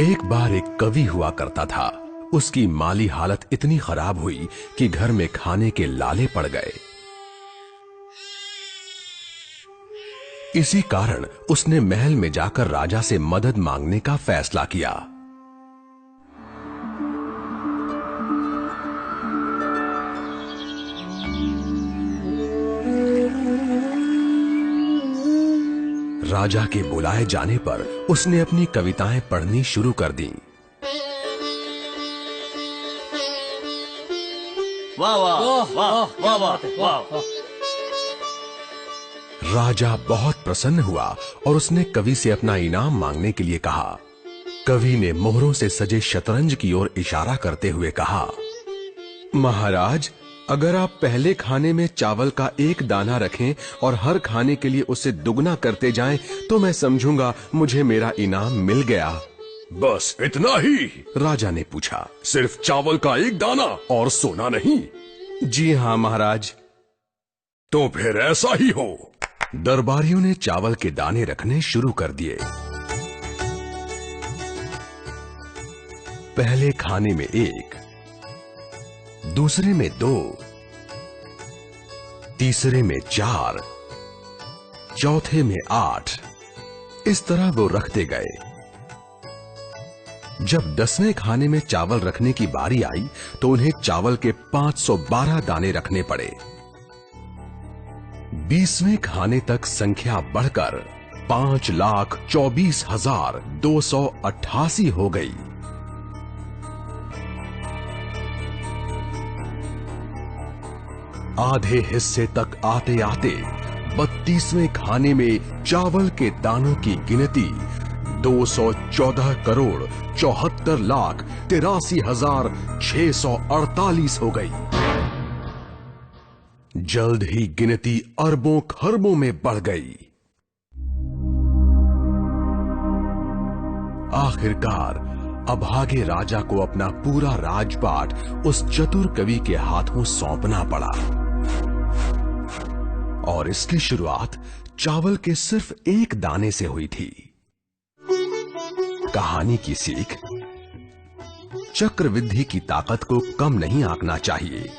एक बार एक कवि हुआ करता था। उसकी माली हालत इतनी खराब हुई कि घर में खाने के लाले पड़ गए। इसी कारण उसने महल में जाकर राजा से मदद मांगने का फैसला किया। राजा के बुलाए जाने पर उसने अपनी कविताएं पढ़नी शुरू कर दी। वाह वाह वाह वाह वाह वाह। राजा बहुत प्रसन्न हुआ और उसने कवि से अपना इनाम मांगने के लिए कहा। कवि ने मोहरों से सजे शतरंज की ओर इशारा करते हुए कहा, महाराज, अगर आप पहले खाने में चावल का एक दाना रखें और हर खाने के लिए उसे दुगना करते जाएं, तो मैं समझूंगा मुझे मेरा इनाम मिल गया। बस इतना ही? राजा ने पूछा। सिर्फ चावल का एक दाना और सोना नहीं? जी हाँ महाराज। तो फिर ऐसा ही हो। दरबारियों ने चावल के दाने रखने शुरू कर दिए। पहले खाने में 1, दूसरे में 2, तीसरे में 4, चौथे में 8। इस तरह वो रखते गए। जब 10वें खाने में चावल रखने की बारी आई तो उन्हें चावल के 512 दाने रखने पड़े। 20वें खाने तक संख्या बढ़कर 5,24,288 हो गई। आधे हिस्से तक आते आते 32वें खाने में चावल के दानों की गिनती 214,74,83,648 हो गई। जल्द ही गिनती अरबों खरबों में बढ़ गई। आखिरकार अभागे राजा को अपना पूरा राजपाट उस चतुर कवि के हाथों सौंपना पड़ा। और इसकी शुरुआत चावल के सिर्फ एक दाने से हुई थी। कहानी की सीख, चक्रवृद्धि की ताकत को कम नहीं आंकना चाहिए।